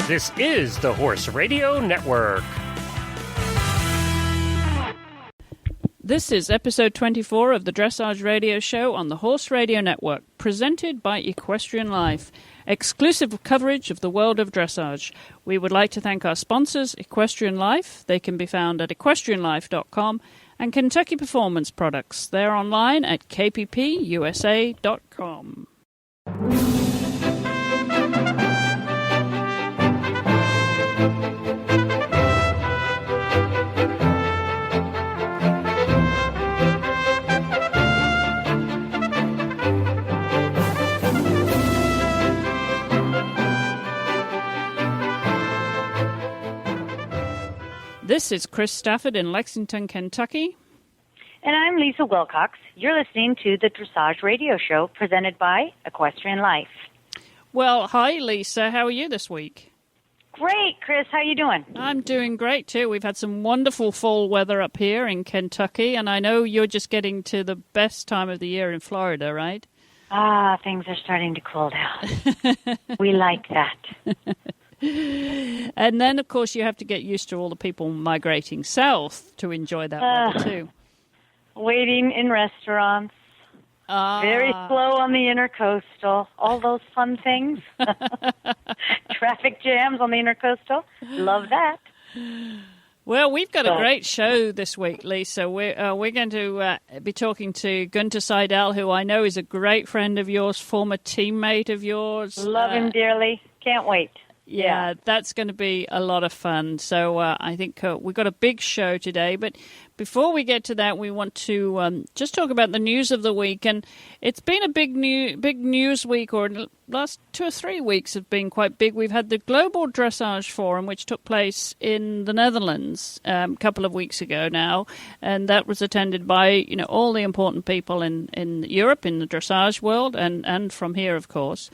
This is the Horse Radio Network. This is episode 24 of the Dressage Radio Show on the Horse Radio Network, presented by Equestrian Life, exclusive coverage of the world of dressage. We would like to thank our sponsors, Equestrian Life. They can be found at equestrianlife.com, and Kentucky Performance Products. They're online at kppusa.com. This is Chris Stafford in Lexington, Kentucky. And I'm Lisa Wilcox. You're listening to the Dressage Radio Show presented by Equestrian Life. Well, hi, Lisa. How are you this week? Great, Chris. How are you doing? I'm doing great, too. We've had some wonderful fall weather up here in Kentucky, and I know you're just getting to the best time of the year in Florida, right? Things are starting to cool down. We like that. And then, of course, you have to get used to all the people migrating south to enjoy that weather, too. Waiting in restaurants. Very slow on the intercoastal. All those fun things. Traffic jams on the intercoastal. Love that. Well, we've got a great show this week, Lisa. We're going to be talking to Guenter Seidel, who I know is a great friend of yours, former teammate of yours. Love him dearly. Can't wait. Yeah, that's going to be a lot of fun. So I think we've got a big show today. But before we get to that, we want to just talk about the news of the week. And it's been a big news week, or the last 2 or 3 weeks have been quite big. We've had the Global Dressage Forum, which took place in the Netherlands a couple of weeks ago now. And that was attended by all the important people in Europe, in the dressage world, and from here, of course.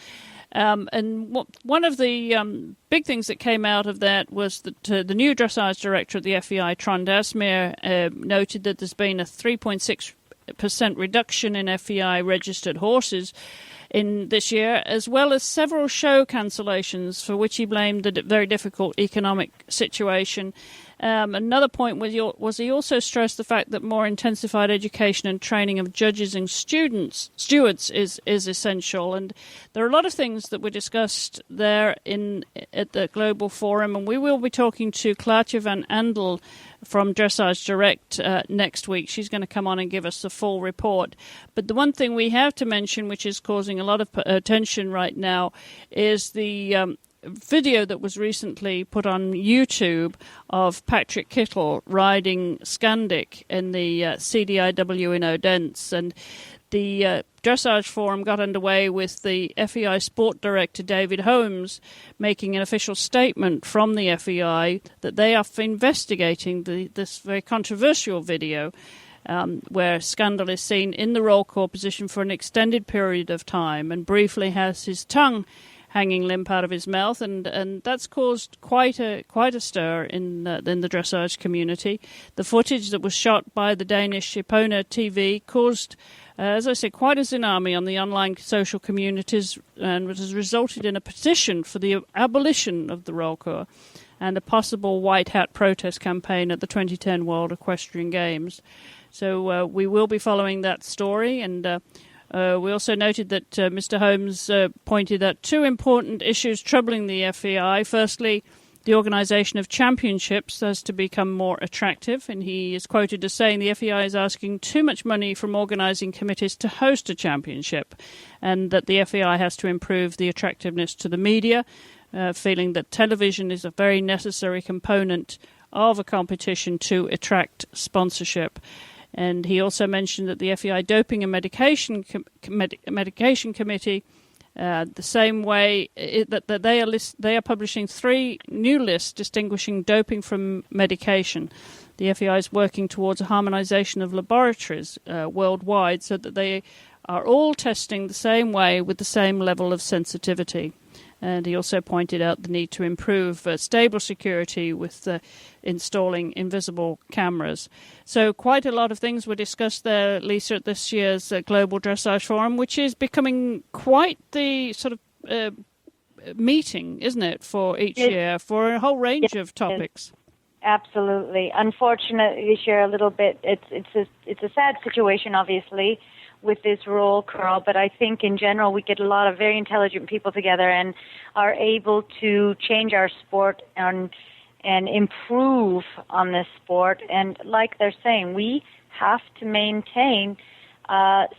And one of the big things that came out of that was that the new dressage director at the FEI, Trond Asmer, noted that there's been a 3.6% reduction in FEI registered horses in this year, as well as several show cancellations, for which he blamed the very difficult economic situation. Another point was he also stressed the fact that more intensified education and training of judges and stewards is essential. And there are a lot of things that were discussed there at the Global Forum, and we will be talking to Klaartje van Andel from Dressage Direct next week. She's going to come on and give us the full report. But the one thing we have to mention, which is causing a lot of attention right now, is the video that was recently put on YouTube of Patrick Kittle riding Scandic in the CDIW in Odense. And the Dressage Forum got underway with the FEI Sport Director David Holmes making an official statement from the FEI that they are investigating this very controversial video where Scandal is seen in the roll call position for an extended period of time and briefly has his tongue hanging limp out of his mouth, and that's caused quite a stir in the dressage community. The footage that was shot by the Danish Epona TV caused, as I say, quite a tsunami on the online social communities, and it has resulted in a petition for the abolition of the roll call and a possible white hat protest campaign at the 2010 World Equestrian Games. So we will be following that story, and we also noted that Mr. Holmes pointed out 2 important issues troubling the FEI. Firstly, the organisation of championships has to become more attractive, and he is quoted as saying the FEI is asking too much money from organising committees to host a championship, and that the FEI has to improve the attractiveness to the media, feeling that television is a very necessary component of a competition to attract sponsorship. And he also mentioned that the FEI Doping and Medication Committee, the same way that they are publishing 3 new lists distinguishing doping from medication. The FEI is working towards a harmonization of laboratories worldwide so that they are all testing the same way with the same level of sensitivity. And he also pointed out the need to improve stable security with installing invisible cameras. So quite a lot of things were discussed there, Lisa, at this year's Global Dressage Forum, which is becoming quite the sort of meeting, isn't it, for each year for a whole range of topics? Absolutely. Unfortunately, this year a little bit. It's a sad situation, obviously, with this roll curl. But I think in general we get a lot of very intelligent people together and are able to change our sport and improve on this sport. And like they're saying, we have to maintain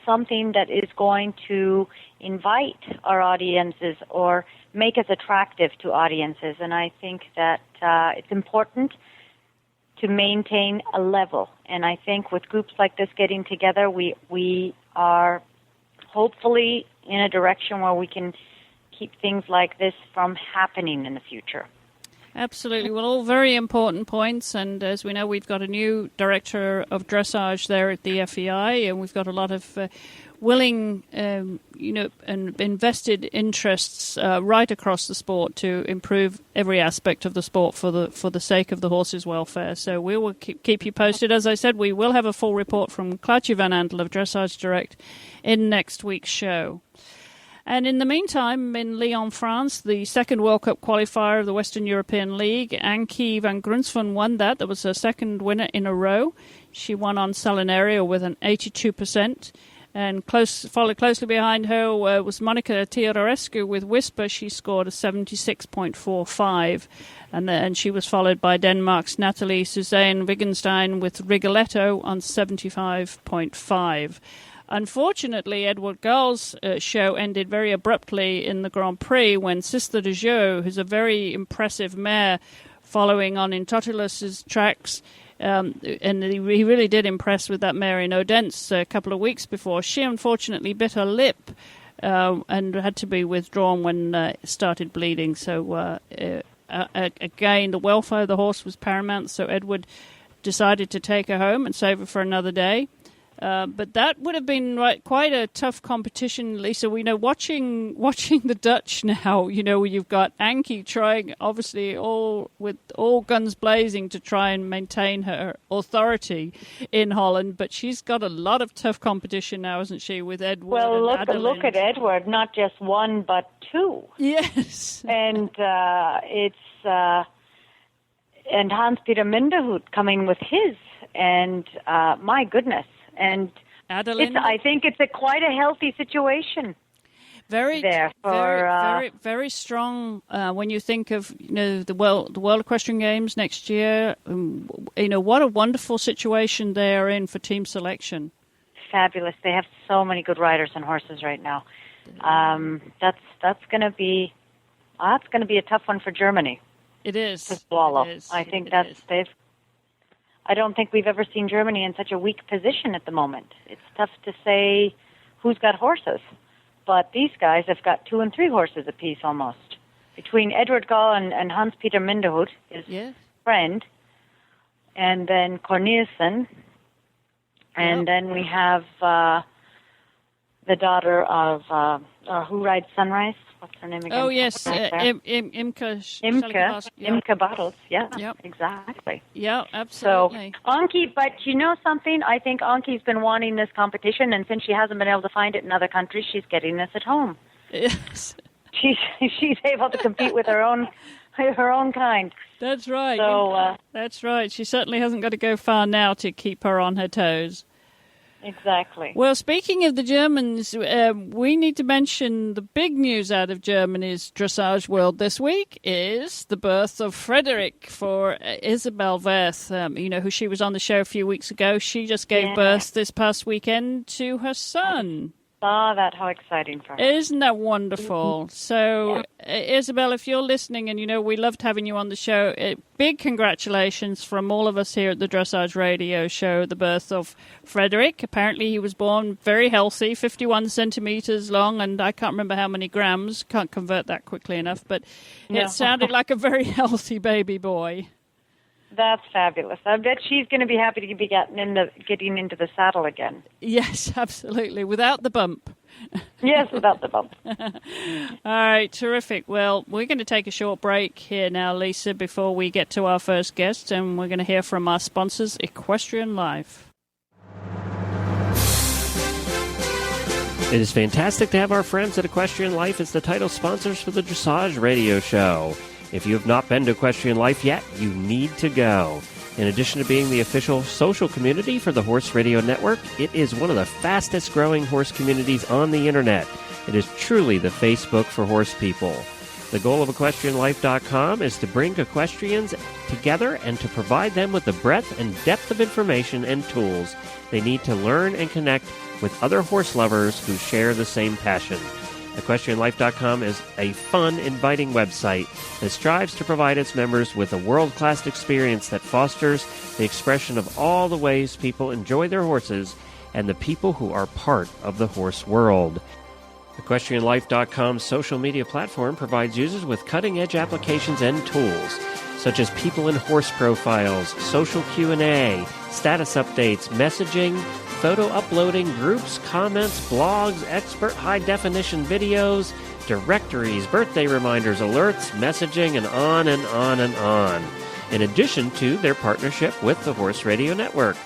something that is going to invite our audiences or make us attractive to audiences. And I think that it's important to maintain a level. And I think with groups like this getting together, we are hopefully in a direction where we can keep things like this from happening in the future. Absolutely. Well, all very important points. And as we know, we've got a new director of dressage there at the FEI, and we've got a lot of willing, and invested interests right across the sport to improve every aspect of the sport for the sake of the horses' welfare. So we will keep you posted. As I said, we will have a full report from Klaatje van Andel of Dressage Direct in next week's show. And in the meantime, in Lyon, France, the second World Cup qualifier of the Western European League, Ankie van Grunsven won that. That was her second winner in a row. She won on Salinario with an 82%. And followed closely behind her was Monica Teodorescu with Whisper. She scored a 76.45. And she was followed by Denmark's Nathalie Suzanne Wittgenstein with Rigoletto on 75.5. Unfortunately, Edward Gall's show ended very abruptly in the Grand Prix when Sister de Jeu, who's a very impressive mare, following on in Totilus's tracks, and he really did impress with that mare in Odense a couple of weeks before. She unfortunately bit her lip and had to be withdrawn when it started bleeding. So again, the welfare of the horse was paramount, so Edward decided to take her home and save her for another day. But that would have been quite a tough competition, Lisa. We know watching the Dutch now, you've got Ankie trying, obviously, with all guns blazing to try and maintain her authority in Holland. But she's got a lot of tough competition now, hasn't she, with Edward? Well, look at Edward, not just one, but two. Yes. And and Hans-Peter Minderhout coming with his. And my goodness. And I think it's quite a healthy situation. Very strong. When you think of the World Equestrian Games next year, what a wonderful situation they are in for team selection. Fabulous. They have so many good riders and horses right now. That's going to be a tough one for Germany. It is to swallow. I think I don't think we've ever seen Germany in such a weak position at the moment. It's tough to say who's got horses, but these guys have got 2 and 3 horses apiece almost. Between Edward Gall and Hans-Peter Minderhout, his friend, and then Cornelissen, and then we have the daughter of who rides Sunrise. What's her name again? Oh, yes, Imke Bottles. Yeah, yep. Exactly. Yeah, absolutely. So, Ankie, but you know something? I think Ankie's been wanting this competition, and since she hasn't been able to find it in other countries, she's getting this at home. Yes. She's able to compete with her own kind. That's right. So, that's right. She certainly hasn't got to go far now to keep her on her toes. Exactly. Well, speaking of the Germans, we need to mention the big news out of Germany's dressage world this week is the birth of Frederick for Isabel Werth, who she was on the show a few weeks ago. She just gave birth this past weekend to her son. Saw that. How exciting for her. Isn't that wonderful? So, Isabel, if you're listening, and we loved having you on the show, big congratulations from all of us here at the Dressage Radio Show, the birth of Frederick. Apparently he was born very healthy, 51 centimeters long, and I can't remember how many grams. Can't convert that quickly enough, but it sounded like a very healthy baby boy. That's fabulous. I bet she's going to be happy to be getting into the saddle again. Yes, absolutely. Without the bump. Yes, without the bump. All right, terrific. Well, we're going to take a short break here now, Lisa, before we get to our first guest, and we're going to hear from our sponsors, Equestrian Life. It is fantastic to have our friends at Equestrian Life as the title sponsors for the Dressage radio show. If you have not been to Equestrian Life yet, you need to go. In addition to being the official social community for the Horse Radio Network, it is one of the fastest growing horse communities on the internet. It is truly the Facebook for horse people. The goal of EquestrianLife.com is to bring equestrians together and to provide them with the breadth and depth of information and tools they need to learn and connect with other horse lovers who share the same passion. EquestrianLife.com is a fun, inviting website that strives to provide its members with a world-class experience that fosters the expression of all the ways people enjoy their horses and the people who are part of the horse world. EquestrianLife.com's social media platform provides users with cutting-edge applications and tools, such as people and horse profiles, social Q&A, status updates, messaging, photo uploading, groups, comments, blogs, expert high-definition videos, directories, birthday reminders, alerts, messaging, and on and on and on, in addition to their partnership with the Horse Radio Network.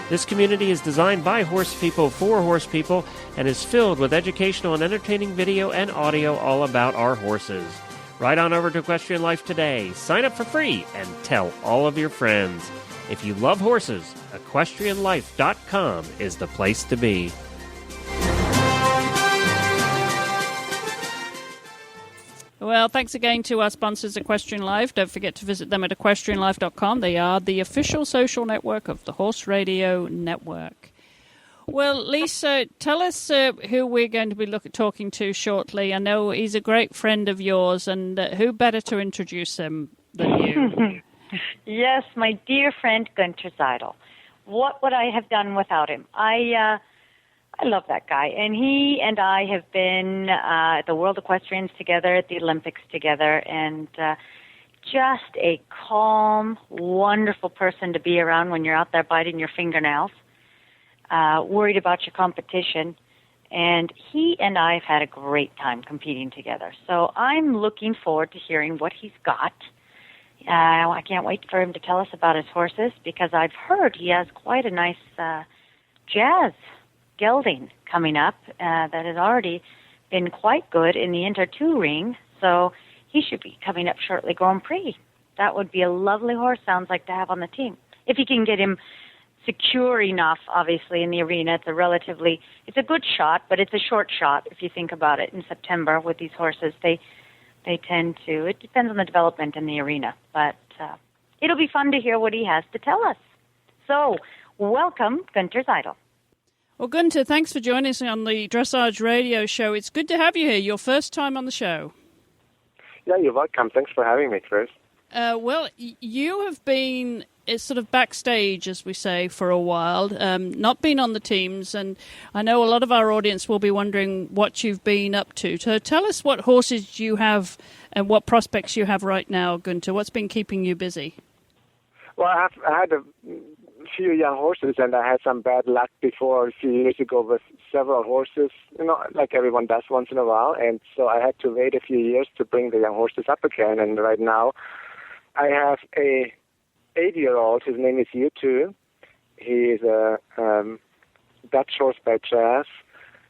This community is designed by horse people for horse people and is filled with educational and entertaining video and audio all about our horses. Right on over to Equestrian Life today. Sign up for free and tell all of your friends. If you love horses, EquestrianLife.com is the place to be. Well, thanks again to our sponsors, Equestrian Life. Don't forget to visit them at equestrianlife.com. They are the official social network of the Horse Radio Network. Well, Lisa, tell us who we're going to be talking to shortly. I know he's a great friend of yours, and who better to introduce him than you? Yes, my dear friend Guenter Seidel. What would I have done without him? I love that guy, and he and I have been at the World Equestrians together, at the Olympics together, and just a calm, wonderful person to be around when you're out there biting your fingernails, worried about your competition, and he and I have had a great time competing together. So I'm looking forward to hearing what he's got. I can't wait for him to tell us about his horses, because I've heard he has quite a nice jazz gelding coming up that has already been quite good in the Inter 2 ring, so he should be coming up shortly Grand Prix. That would be a lovely horse, sounds like, to have on the team. If you can get him secure enough, obviously, in the arena. It's a good shot, but it's a short shot if you think about it. In September with these horses, they tend to, it depends on the development in the arena, but it'll be fun to hear what he has to tell us. So, welcome, Guenter Seidel. Well, Guenter, thanks for joining us on the Dressage Radio Show. It's good to have you here, your first time on the show. Yeah, you're welcome. Thanks for having me, Chris. Well, you have been sort of backstage, as we say, for a while, not been on the teams, and I know a lot of our audience will be wondering what you've been up to. So tell us what horses you have and what prospects you have right now, Guenter. What's been keeping you busy? Well, I had a few young horses, and I had some bad luck before a few years ago with several horses, like everyone does once in a while, and so I had to wait a few years to bring the young horses up again, and right now I have a 8-year-old. His name is U2. He is a Dutch horse by Jazz,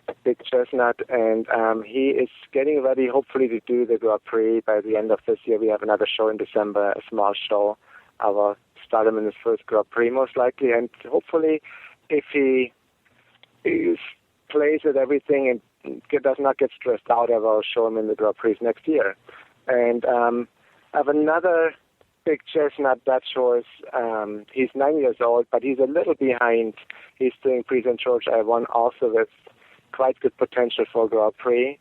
a big chestnut, and he is getting ready, hopefully, to do the Grand Prix by the end of this year. We have another show in December, a small show. I will start him in his first Grand Prix, most likely, and hopefully, if he plays with everything and does not get stressed out, I will show him in the Grand Prix next year. And I have another big chestnut Dutch horse. He's 9 years old, but he's a little behind. He's doing Prix St. George I1 also with quite good potential for Grand Prix.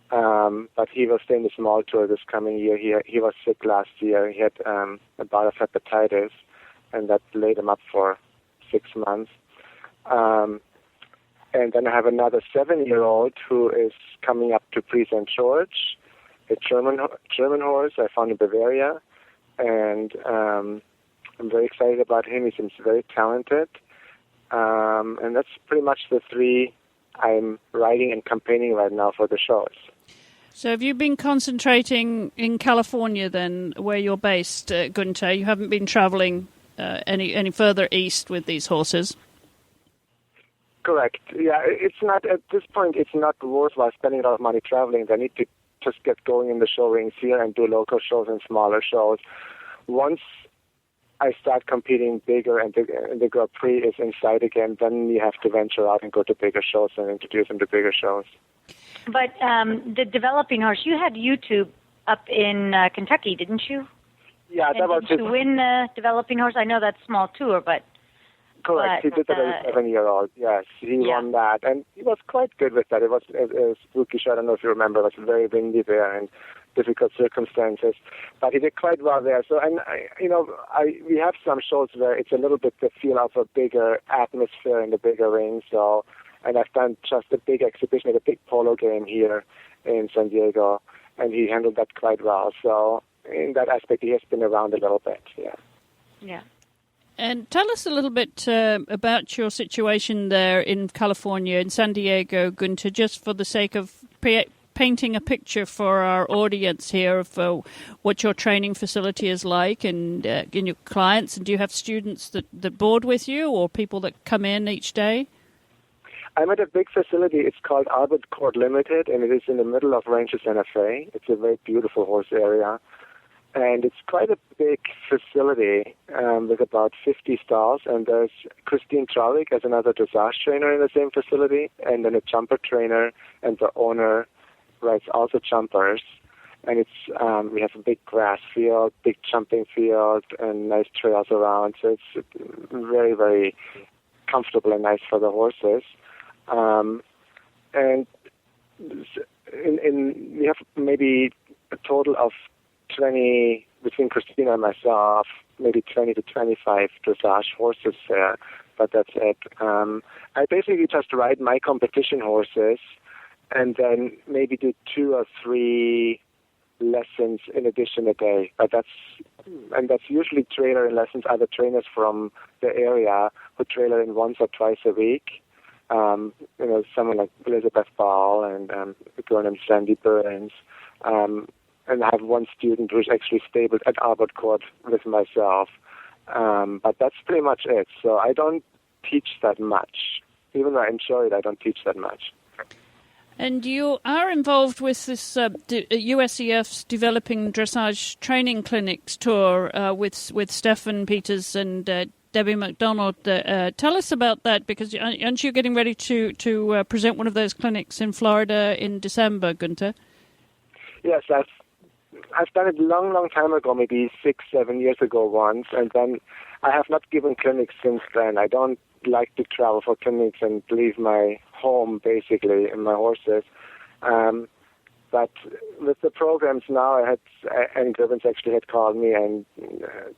But he will stay in the small tour this coming year. He was sick last year. He had a bout of hepatitis, and that laid him up for 6 months. And then I have another 7-year-old who is coming up to Prix St. George, a German horse I found in Bavaria. And I'm very excited about him. He seems very talented. And that's pretty much the 3 I'm riding and campaigning right now for the shows. So have you been concentrating in California then, where you're based, Guenter? You haven't been traveling any further east with these horses? Correct. Yeah, it's not, at this point, it's not worthwhile spending a lot of money traveling. They need to just get going in the show rings here and do local shows and smaller shows. Once I start competing bigger and the Grand Prix is in sight again, then you have to venture out and go to bigger shows and introduce them to bigger shows. But the developing horse, you had YouTube up in Kentucky, didn't you? Yeah, that was to win the developing horse. I know that's small tour, but correct. He did that as a 7-year-old. Yes, he won that, and he was quite good with that. It was a spooky show. I don't know if you remember. It was very windy there and difficult circumstances, but he did quite well there. So, and we have some shows where it's a little bit the feel of a bigger atmosphere in the bigger ring. So, and I've done just a big exhibition at a big polo game here in San Diego, and he handled that quite well. So, in that aspect, he has been around a little bit. Yeah. Yeah. And tell us a little bit about your situation there in California, in San Diego, Guenter, just for the sake of painting a picture for our audience here of what your training facility is like and in your clients. And do you have students that board with you or people that come in each day? I'm at a big facility. It's called Albert Court Limited, and it is in the middle of Rancho Santa Fe. It's a very beautiful horse area. And it's quite a big facility with about 50 stalls. And there's Christine Traurig as another dressage trainer in the same facility, and then a jumper trainer, and the owner rides also jumpers. And it's we have a big grass field, big jumping field, and nice trails around. So it's very, very comfortable and nice for the horses. And we have maybe a total of 20, between Christina and myself, maybe 20 to 25 dressage horses there, but that's it. I basically just ride my competition horses and then maybe do 2 or 3 lessons in addition a day. But that's usually trailer in lessons, other trainers from the area who trailer in once or twice a week. Someone like Elizabeth Ball and Sandy Burns. And I have one student who's actually stabled at Albert Court with myself. But that's pretty much it. So I don't teach that much. Even though I enjoy it, I don't teach that much. And you are involved with this USEF's Developing Dressage Training Clinics tour with Stefan Peters and Debbie McDonald. Tell us about that, because aren't you getting ready to present one of those clinics in Florida in December, Guenter? Yes, I've done it long time ago, maybe 6-7 years ago once, and then I have not given clinics since then. I don't like to travel for clinics and leave my home, basically, and my horses. But with the programs now, Annie Gribbins actually had called me and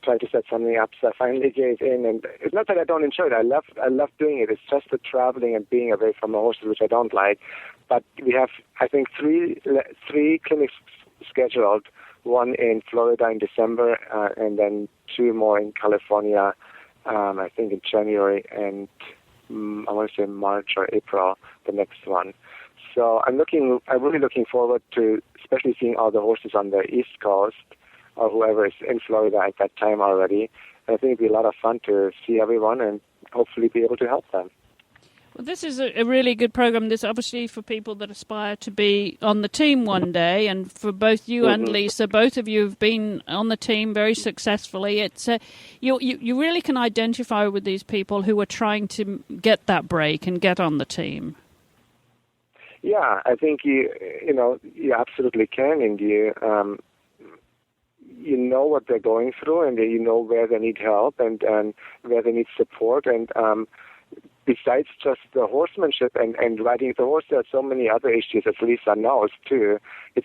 tried to set something up, so I finally gave in. And it's not that I don't enjoy it. I love doing it. It's just the traveling and being away from the horses, which I don't like. But we have, I think, three clinics scheduled, one in Florida in December, and then 2 more in California, I think in January, and I want to say March or April, the next one. So I'm really looking forward to especially seeing all the horses on the East Coast, or whoever is in Florida at that time already. And I think it'd be a lot of fun to see everyone and hopefully be able to help them. Well, this is a really good program. This obviously for people that aspire to be on the team one day, and for both you and Lisa, both of you have been on the team very successfully. It's you really can identify with these people who are trying to get that break and get on the team. Yeah, I think you absolutely can, and you know what they're going through, and you know where they need help and where they need support, and besides just the horsemanship and riding the horse, there are so many other issues, as Lisa knows too. A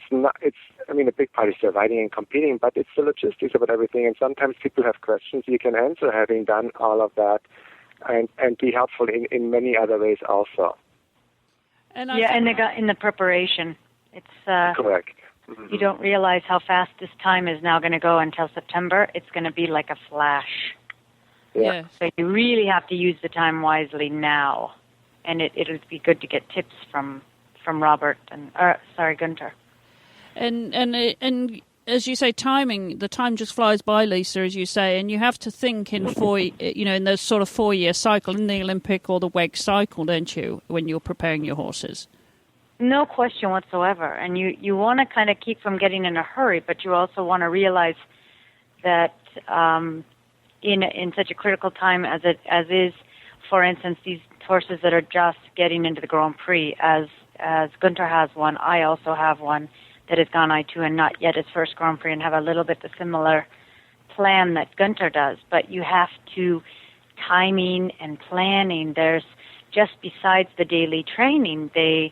big part is the riding and competing, but it's the logistics about everything. And sometimes people have questions you can answer having done all of that, and be helpful in many other ways also. And in the preparation, it's correct. You don't realize how fast this time is now going to go until September. It's going to be like a flash. Yeah. So you really have to use the time wisely now, and it'll be good to get tips from Robert and Guenter. And as you say, timing, the time just flies by, Lisa, as you say, and you have to think in in those sort of 4-year cycle, in the Olympic or the WEG cycle, don't you, when you're preparing your horses? No question whatsoever. And you want to kind of keep from getting in a hurry, but you also want to realize that in such a critical time as is, for instance, these horses that are just getting into the Grand Prix, as Guenter has one, I also have one that has gone I2 and not yet his first Grand Prix, and have a little bit the similar plan that Guenter does. But you have to, timing and planning, there's, just besides the daily training, the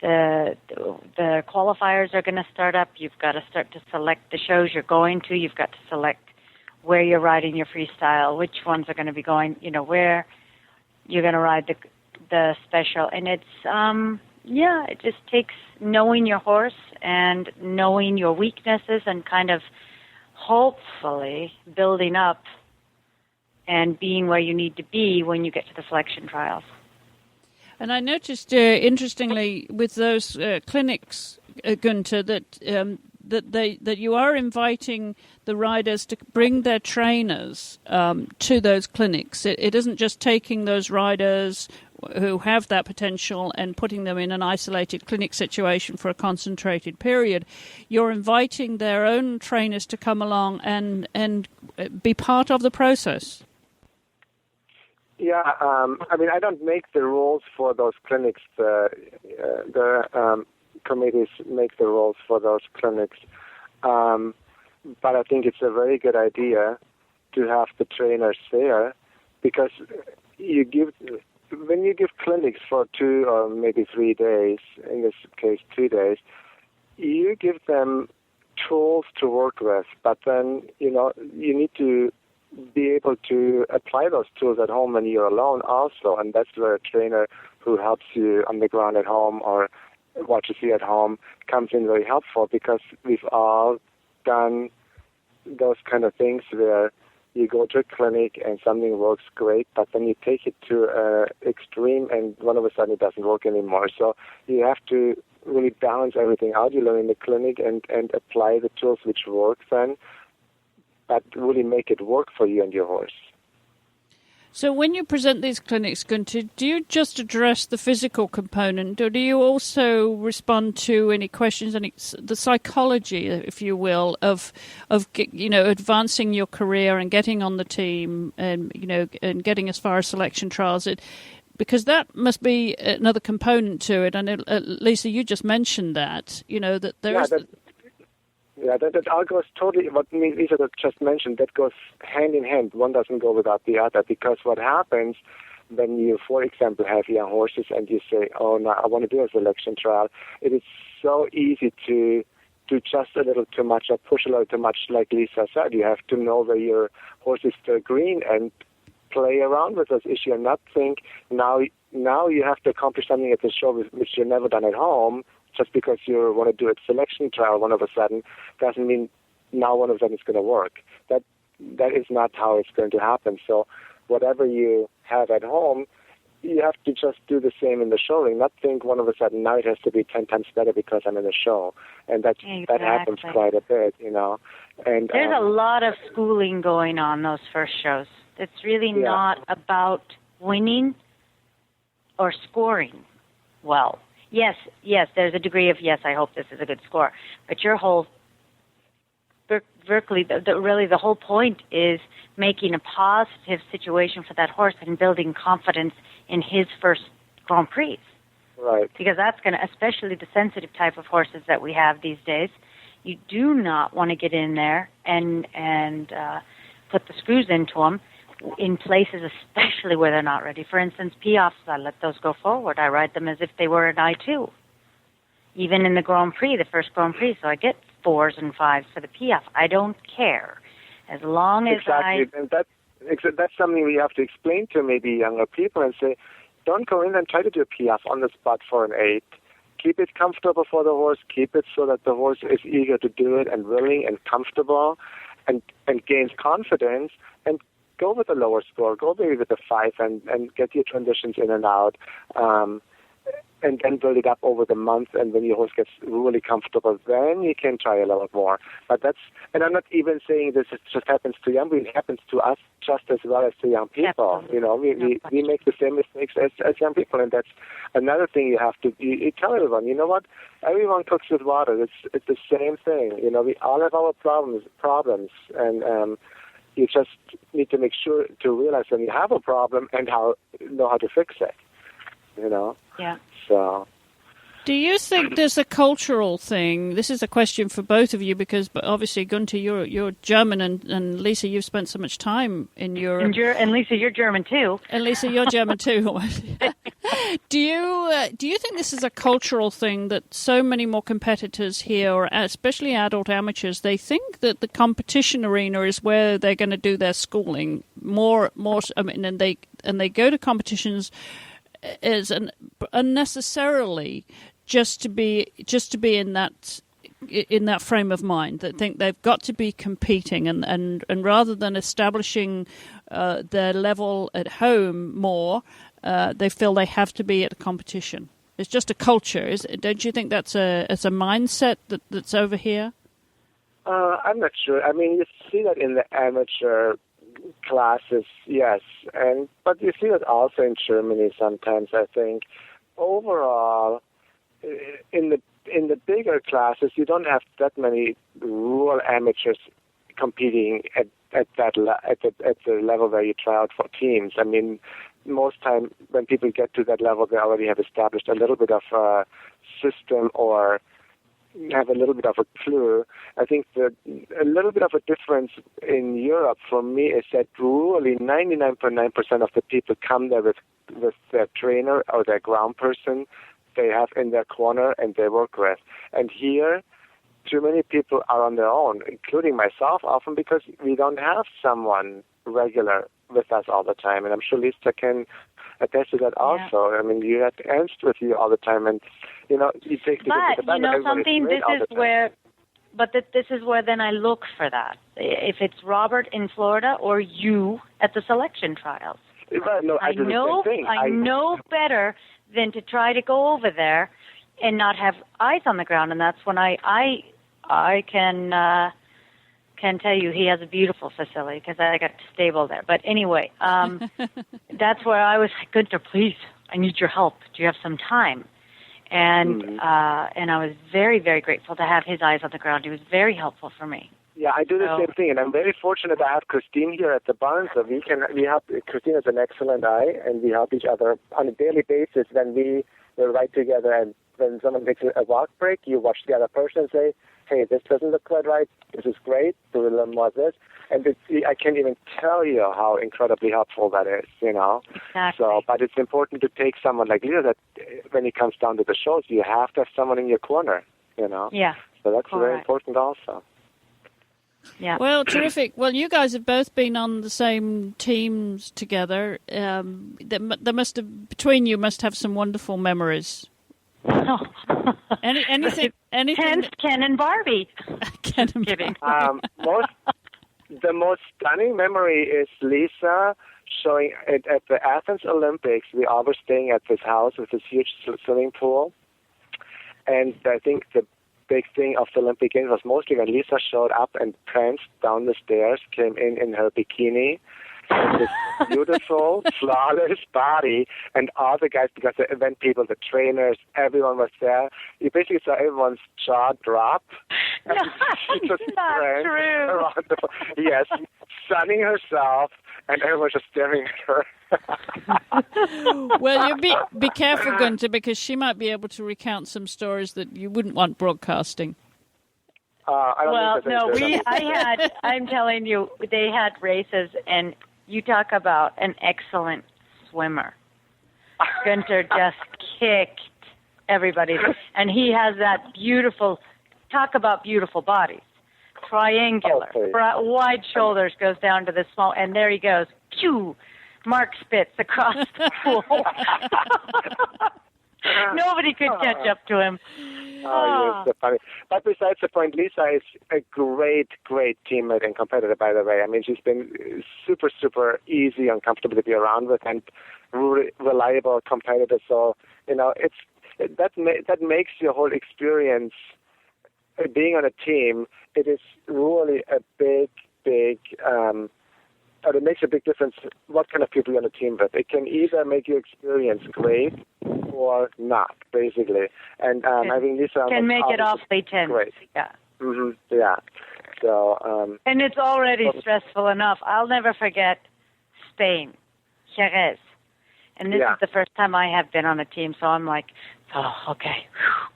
qualifiers are going to start up. You've got to start to select the shows you're going to. You've got to select where you're riding your freestyle, which ones are going to be going, where you're going to ride the special. And it's, it just takes knowing your horse and knowing your weaknesses and kind of hopefully building up and being where you need to be when you get to the selection trials. And I noticed, interestingly, with those clinics, Guenter, that you are inviting the riders to bring their trainers to those clinics. It isn't just taking those riders who have that potential and putting them in an isolated clinic situation for a concentrated period. You're inviting their own trainers to come along and be part of the process. Yeah, I don't make the rules for those clinics. The committees make the rules for those clinics. But I think it's a very good idea to have the trainers there, because when you give clinics for 2 or maybe 3 days, in this case 2 days, you give them tools to work with, but then, you need to be able to apply those tools at home when you're alone also, and that's where a trainer who helps you on the ground at home or watches you at home comes in very helpful, because we've all done those kind of things where you go to a clinic and something works great, but then you take it to extreme and one of a sudden it doesn't work anymore. So you have to really balance everything out you learn in the clinic and apply the tools which work then, but really make it work for you and your horse. So when you present these clinics, Guenter, do you just address the physical component, or do you also respond to any questions, the psychology, if you will, of advancing your career and getting on the team and getting as far as selection trials? Because that must be another component to it. And Lisa, you just mentioned that, that there's... Yeah, that all goes totally, what Lisa just mentioned, that goes hand in hand. One doesn't go without the other, because what happens when you, for example, have young horses and you say, oh, no, I want to do a selection trial, it is so easy to do just a little too much or push a little too much, like Lisa said. You have to know where your horse is still green and play around with those issues and not think, now you have to accomplish something at the show which you've never done at home. Just because you want to do a selection trial one of a sudden doesn't mean now one of a sudden it's going to work. That is not how it's going to happen. So whatever you have at home, you have to just do the same in the show ring, not think one of a sudden now it has to be 10 times better because I'm in the show. And that happens quite a bit, And there's a lot of schooling going on those first shows. It's really not about winning or scoring well. Yes, there's a degree of, yes, I hope this is a good score. But your whole, really the whole point is making a positive situation for that horse and building confidence in his first Grand Prix. Right. Because that's going to, especially the sensitive type of horses that we have these days, you do not want to get in there and put the screws into them in places especially where they're not ready. For instance, Piafs, I let those go forward. I ride them as if they were an I2. Even in the Grand Prix, the first Grand Prix, so I get 4s and 5s for the Piaf. I don't care. As long as Exactly. And that's something we have to explain to maybe younger people and say, don't go in and try to do a Piaf on the spot for an 8. Keep it comfortable for the horse. Keep it so that the horse is eager to do it and willing and comfortable and gains confidence, and go with a lower score, go maybe with a 5 and get your transitions in and out. and then build it up over the month. And when your horse gets really comfortable, then you can try a little more. But and I'm not even saying this just happens to young people. It happens to us just as well as to young people. Absolutely. You know, we make the same mistakes as young people, and that's another thing you have to you tell everyone. You know what? Everyone cooks with water. It's the same thing. You know, we all have our problems, and you just need to make sure to realize when you have a problem and know how to fix it. You know? Yeah. So. Do you think there's a cultural thing? This is a question for both of you because obviously, Guenter, you're German, and Lisa, you've spent so much time in Europe. And Lisa, you're German too. And Lisa, you're German too. Do you think this is a cultural thing that so many more competitors here, or especially adult amateurs, they think that the competition arena is where they're going to do their schooling more? I mean, and they go to competitions as unnecessarily just to be in that frame of mind, that think they've got to be competing, and rather than establishing their level at home more, they feel they have to be at a competition. It's just a culture. Don't you think that's a mindset that's over here? I'm not sure. I mean, you see that in the amateur classes, yes, but you see it also in Germany sometimes. I think overall, in the bigger classes, you don't have that many rural amateurs competing at the level where you try out for teams. I mean, most time when people get to that level, they already have established a little bit of a system or have a little bit of a clue. I think that a little bit of a difference in Europe for me is that really 99.9% of the people come there with their trainer or their ground person they have in their corner and they work with. And here, too many people are on their own, including myself often, because we don't have someone regular with us all the time. And I'm sure Lisa can attest to that also. Yeah. I mean, you have Ernst with you all the time, and you take the But you know something. This is where then I look for that. If it's Robert in Florida or you at the selection trials, no, I know better than to try to go over there and not have eyes on the ground, and that's when I can tell you he has a beautiful facility because I got a stable there. But anyway, that's where I was like, Guenter, please, I need your help. Do you have some time? And I was very, very grateful to have his eyes on the ground. He was very helpful for me. Yeah, I do the same thing, and I'm very fortunate to have Christine here at the barn. So we help. Christine has an excellent eye, and we help each other on a daily basis. When we're right together, and when someone takes a walk break, you watch the other person and say, "Hey, this doesn't look quite right. This is great. Do a little more of this." And I can't even tell you how incredibly helpful that is. Exactly. So, but it's important to take someone like Lisa that when it comes down to the shows, you have to have someone in your corner. Yeah. So that's very important also. Yeah. Well, terrific. Well, you guys have both been on the same teams together. Between you must have some wonderful memories. Anything? Hence Ken and Barbie. Ken and kidding. The most stunning memory is Lisa showing it at the Athens Olympics. We all were staying at this house with this huge swimming pool, and I think the big thing of the Olympic Games was mostly when Lisa showed up and pranced down the stairs, came in her bikini, and this beautiful, flawless body, and all the guys, because the event people, the trainers, everyone was there. You basically saw everyone's jaw drop. No, she just not true. Around yes, sunning herself, and everyone was just staring at her. Well, you be careful, Guenter, because she might be able to recount some stories that you wouldn't want broadcasting. I'm telling you, they had races, and you talk about an excellent swimmer. Guenter just kicked everybody, and he has that beautiful, talk about beautiful bodies, triangular, wide shoulders, goes down to the small, and there he goes, phew, Mark Spitz across the pool. Nobody could catch up to him. Yes, that's funny. But besides the point, Lisa is a great, great teammate and competitor, by the way. I mean, she's been super, super easy and comfortable to be around with, and reliable competitor. So, it's that makes your whole experience being on a team. It is really a big. It makes a big difference what kind of people you're on a team with. It can either make your experience great or not, basically. And having Lisa can make it awfully tense. Great. Yeah. Mm-hmm. Yeah. So. And it's already stressful enough. I'll never forget Spain, Jerez. And this is the first time I have been on a team, so I'm like, oh, okay,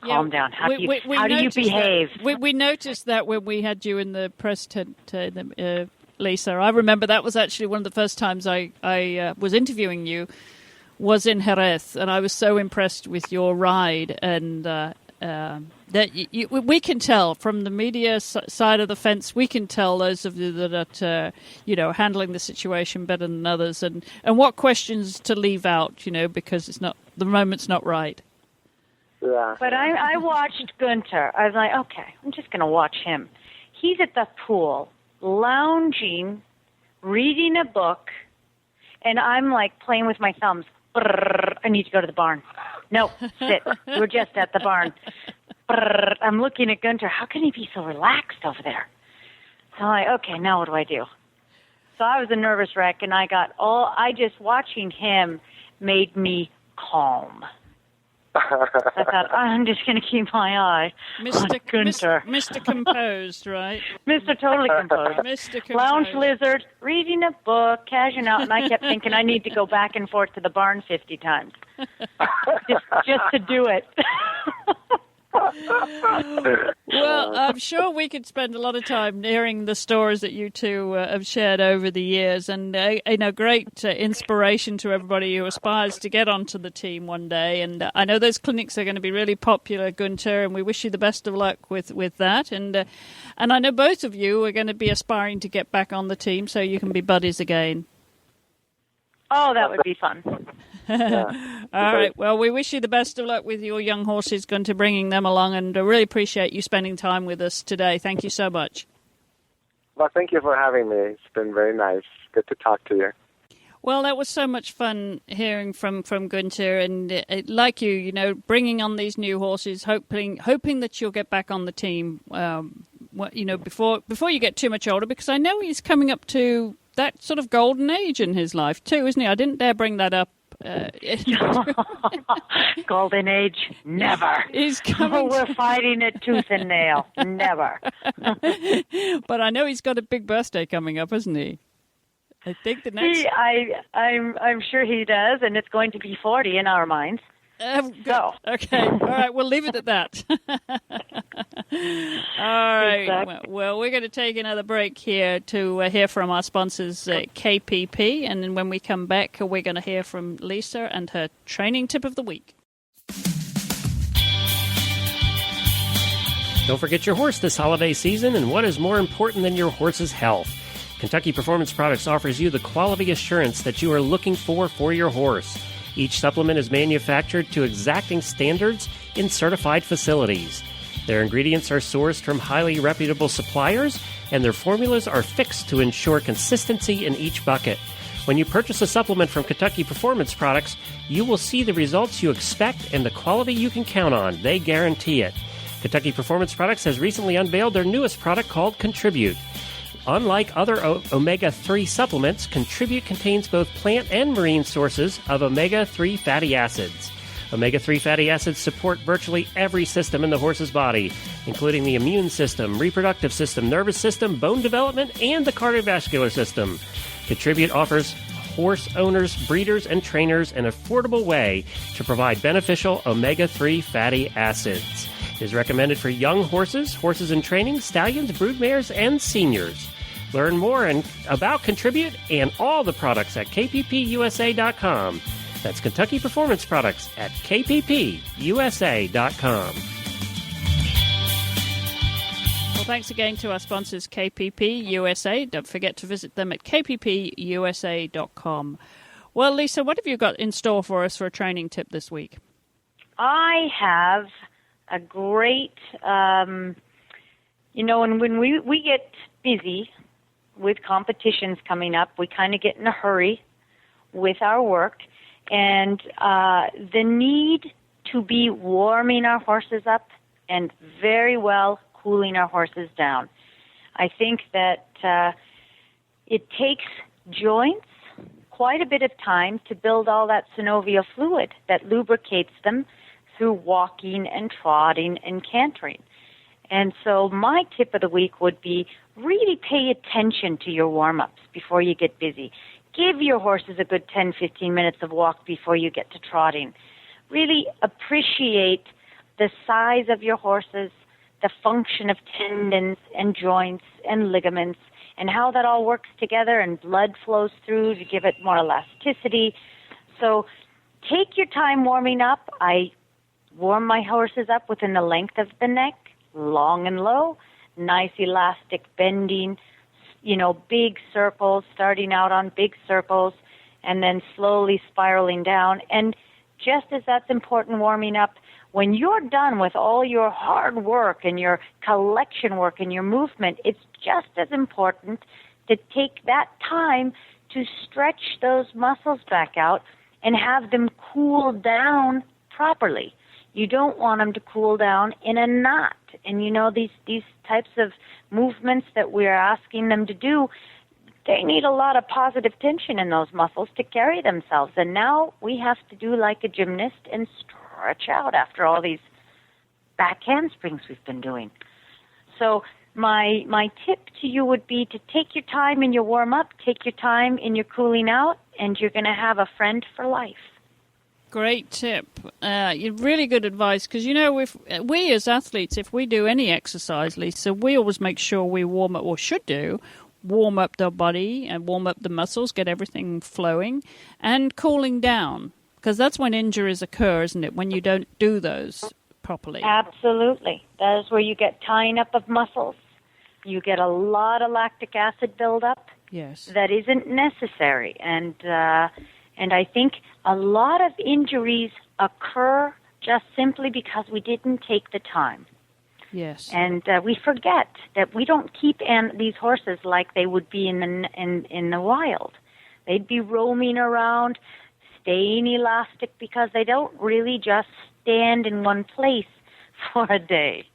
calm down. How do you behave? We noticed that when we had you in the press tent, Lisa. I remember that was actually one of the first times I was interviewing you was in Jerez, and I was so impressed with your ride, and that we can tell from the media side of the fence, we can tell those of you that are handling the situation better than others, and what questions to leave out, because it's not, the moment's not right. Yeah. But I watched Guenter. I was like, okay, I'm just going to watch him. He's at the pool, lounging, reading a book, and I'm like playing with my thumbs. Brrr, I need to go to the barn. No, sit. We're just at the barn. Brrr, I'm looking at Guenter. How can he be so relaxed over there? So I'm like, okay, now what do I do? So I was a nervous wreck, and just watching him made me calm. I thought, I'm just going to keep my eye on Guenter. Mr. Composed, right? Mr. Totally Composed. Mr. Composed. Lounge lizard, reading a book, cashing out, and I kept thinking I need to go back and forth to the barn 50 times just to do it. Well, I'm sure we could spend a lot of time hearing the stories that you two have shared over the years, and great inspiration to everybody who aspires to get onto the team one day. And I know those clinics are going to be really popular, Guenter, and we wish you the best of luck with that. And I know both of you are going to be aspiring to get back on the team so you can be buddies again. Oh, that would be fun. Yeah. All right. Well, we wish you the best of luck with your young horses, Guenter, bringing them along, and I really appreciate you spending time with us today. Thank you so much. Well, thank you for having me. It's been very nice. Good to talk to you. Well, that was so much fun hearing from Guenter, and like you, bringing on these new horses, hoping that you'll get back on the team, before you get too much older, because I know he's coming up to that sort of golden age in his life too, isn't he? I didn't dare bring that up. Golden age, never. He's coming. We're fighting it tooth and nail, never. But I know he's got a big birthday coming up, isn't he? I think the next. I'm sure he does, and it's going to be 40 in our minds. So. Okay, all right, we'll leave it at that. All right, exactly. Well, we're going to take another break here to hear from our sponsors, KPP, and then when we come back, we're going to hear from Lisa and her training tip of the week. Don't forget your horse this holiday season, and what is more important than your horse's health? Kentucky Performance Products offers you the quality assurance that you are looking for your horse. Each supplement is manufactured to exacting standards in certified facilities. Their ingredients are sourced from highly reputable suppliers, and their formulas are fixed to ensure consistency in each bucket. When you purchase a supplement from Kentucky Performance Products, you will see the results you expect and the quality you can count on. They guarantee it. Kentucky Performance Products has recently unveiled their newest product called Contribute. Unlike other omega-3 supplements, Contribute contains both plant and marine sources of omega-3 fatty acids. Omega-3 fatty acids support virtually every system in the horse's body, including the immune system, reproductive system, nervous system, bone development, and the cardiovascular system. Contribute offers horse owners, breeders, and trainers an affordable way to provide beneficial omega-3 fatty acids. It is recommended for young horses, horses in training, stallions, broodmares, and seniors. Learn more about Contribute and all the products at kppusa.com. That's Kentucky Performance Products at kppusa.com. Well, thanks again to our sponsors, KPP USA. Don't forget to visit them at kppusa.com. Well, Lisa, what have you got in store for us for a training tip this week? I have a great, and when we get busy with competitions coming up, we kind of get in a hurry with our work, and the need to be warming our horses up and very well cooling our horses down. I think that it takes joints quite a bit of time to build all that synovial fluid that lubricates them through walking and trotting and cantering. And so my tip of the week would be really pay attention to your warm-ups before you get busy. Give your horses a good 10, 15 minutes of walk before you get to trotting. Really appreciate the size of your horses, the function of tendons and joints and ligaments, and how that all works together and blood flows through to give it more elasticity. So take your time warming up. I warm my horses up within the length of the neck, long and low, nice elastic bending, big circles, starting out on big circles, and then slowly spiraling down. And just as that's important warming up, when you're done with all your hard work and your collection work and your movement, it's just as important to take that time to stretch those muscles back out and have them cool down properly. You don't want them to cool down in a knot. And these types of movements that we're asking them to do, they need a lot of positive tension in those muscles to carry themselves. And now we have to do like a gymnast and stretch out after all these back handsprings we've been doing. So my tip to you would be to take your time in your warm-up, take your time in your cooling out, and you're going to have a friend for life. Great tip. Really good advice, because, if we as athletes, if we do any exercise, Lisa, we always make sure we warm up, or should do, warm up the body and warm up the muscles, get everything flowing, and cooling down, because that's when injuries occur, isn't it, when you don't do those properly? Absolutely. That is where you get tying up of muscles. You get a lot of lactic acid buildup. Yes. That isn't necessary. And I think a lot of injuries occur just simply because we didn't take the time. Yes. And we forget that we don't keep these horses like they would be in the wild. They'd be roaming around, staying elastic, because they don't really just stand in one place for a day.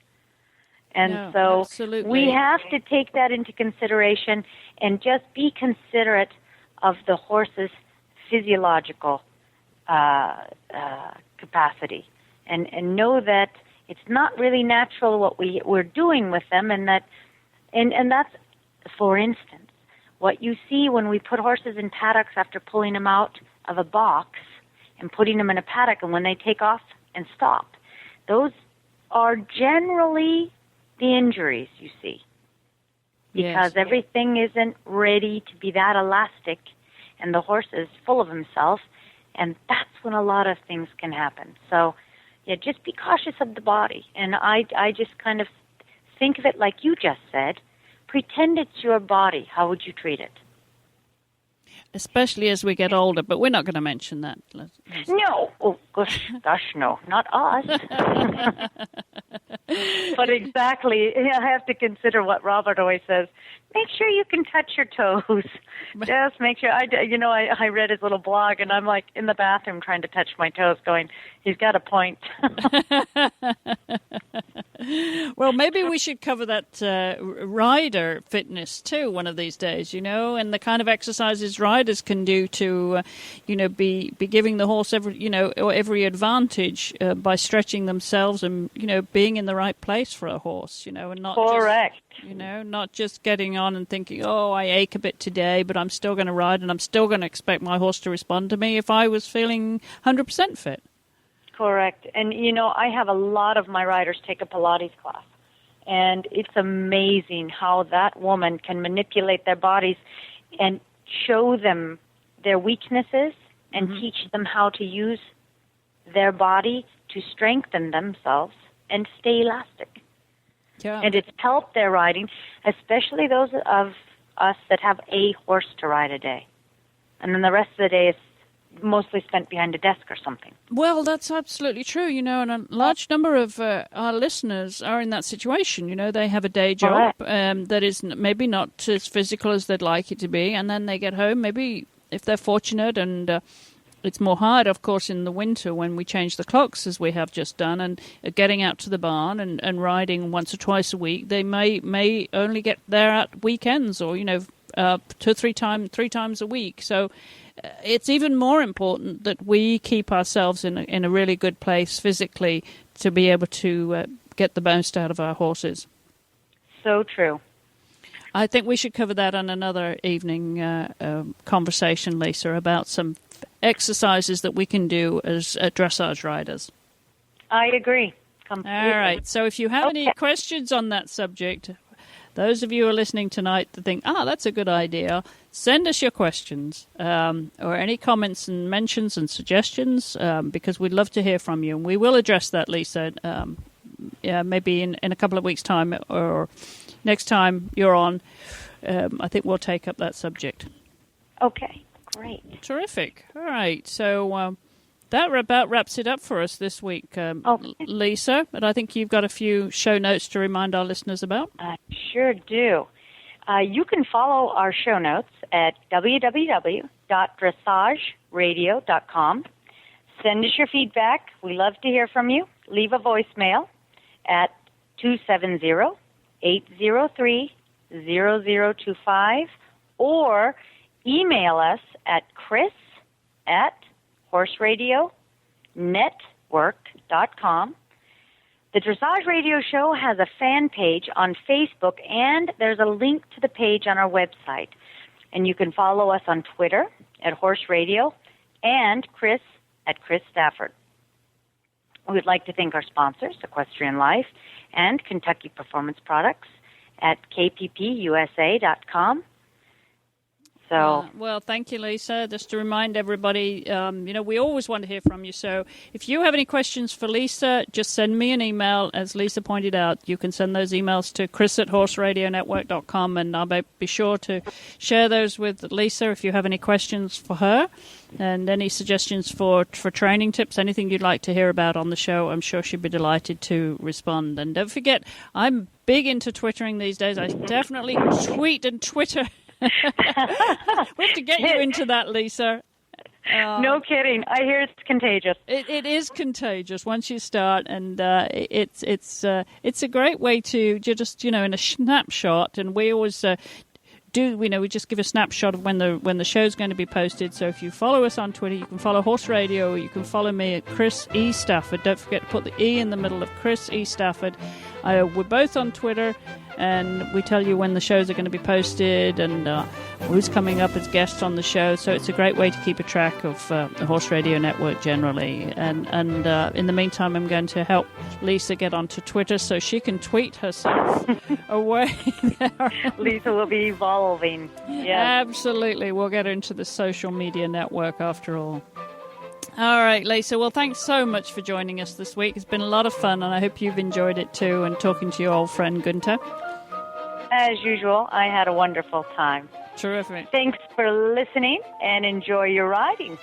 And so absolutely. We have to take that into consideration and just be considerate of the horse's physiological capacity, and know that it's not really natural what we're doing with them, and that's, for instance, what you see when we put horses in paddocks after pulling them out of a box and putting them in a paddock, and when they take off and stop, those are generally the injuries you see, because everything isn't ready to be that elastic, and the horse is full of himself, and that's when a lot of things can happen. So, just be cautious of the body. And I just kind of think of it like you just said. Pretend it's your body. How would you treat it? Especially as we get older, but we're not going to mention that. No. Oh, gosh, no. Not us. But exactly, I have to consider what Robert always says. Make sure you can touch your toes. Just make sure. I read his little blog, and I'm like in the bathroom trying to touch my toes going, he's got a point. Well, maybe we should cover that rider fitness too one of these days, and the kind of exercises riders can do to, be giving the horse every advantage by stretching themselves and, being in the right place for a horse, and not correct. Not just getting on and thinking, oh, I ache a bit today, but I'm still going to ride and I'm still going to expect my horse to respond to me if I was feeling 100% fit. Correct. And, I have a lot of my riders take a Pilates class. And it's amazing how that woman can manipulate their bodies and show them their weaknesses and teach them how to use their body to strengthen themselves and stay elastic. Yeah. And it's helped their riding, especially those of us that have a horse to ride a day. And then the rest of the day is mostly spent behind a desk or something. Well, that's absolutely true, and a large number of our listeners are in that situation. They have a day job that is maybe not as physical as they'd like it to be, and then they get home, maybe if they're fortunate and it's more hard, of course, in the winter when we change the clocks, as we have just done, and getting out to the barn and riding once or twice a week. They may only get there at weekends, or 2 or 3 times a week. So it's even more important that we keep ourselves in a really good place physically to be able to get the most out of our horses. So true. I think we should cover that on another evening conversation, Lisa, about some exercises that we can do as dressage riders. I agree completely. All right. So if you have any questions on that subject, those of you who are listening tonight that think, that's a good idea, send us your questions or any comments and mentions and suggestions because we'd love to hear from you. And we will address that, Lisa, maybe in a couple of weeks' time or next time you're on. I think we'll take up that subject. Okay, great. Terrific. All right. So that about wraps it up for us this week, Lisa. But I think you've got a few show notes to remind our listeners about. I sure do. You can follow our show notes at www.dressageradio.com. Send us your feedback. We love to hear from you. Leave a voicemail at 270-803-0025 or email us at chris@horseradionetwork.com. The Dressage Radio Show has a fan page on Facebook, and there's a link to the page on our website. And you can follow us on Twitter at Horse Radio and Chris at Chris Stafford. We would like to thank our sponsors, Equestrian Life and Kentucky Performance Products at kppusa.com. Well, thank you, Lisa. Just to remind everybody, we always want to hear from you. So if you have any questions for Lisa, just send me an email. As Lisa pointed out, you can send those emails to chris@horseradionetwork.com, and I'll be sure to share those with Lisa if you have any questions for her and any suggestions for training tips, anything you'd like to hear about on the show. I'm sure she'd be delighted to respond. And don't forget, I'm big into Twittering these days. I definitely tweet and Twitter. We have to get you into that, Lisa. No kidding. I hear it's contagious. It is contagious once you start, and it's a great way to just in a snapshot. And we always we just give a snapshot of when the show's going to be posted. So if you follow us on Twitter, you can follow Horse Radio. You can follow me at Chris E. Stafford. Don't forget to put the E in the middle of Chris E. Stafford. We're both on Twitter, and we tell you when the shows are going to be posted and who's coming up as guests on the show. So it's a great way to keep a track of the Horse Radio Network generally. And in the meantime, I'm going to help Lisa get onto Twitter so she can tweet herself away there. Lisa will be evolving. Yeah, absolutely. We'll get her into the social media network after all. All right, Lisa. Well, thanks so much for joining us this week. It's been a lot of fun, and I hope you've enjoyed it too, and talking to your old friend Guenter. As usual, I had a wonderful time. Terrific. Thanks for listening, and enjoy your riding.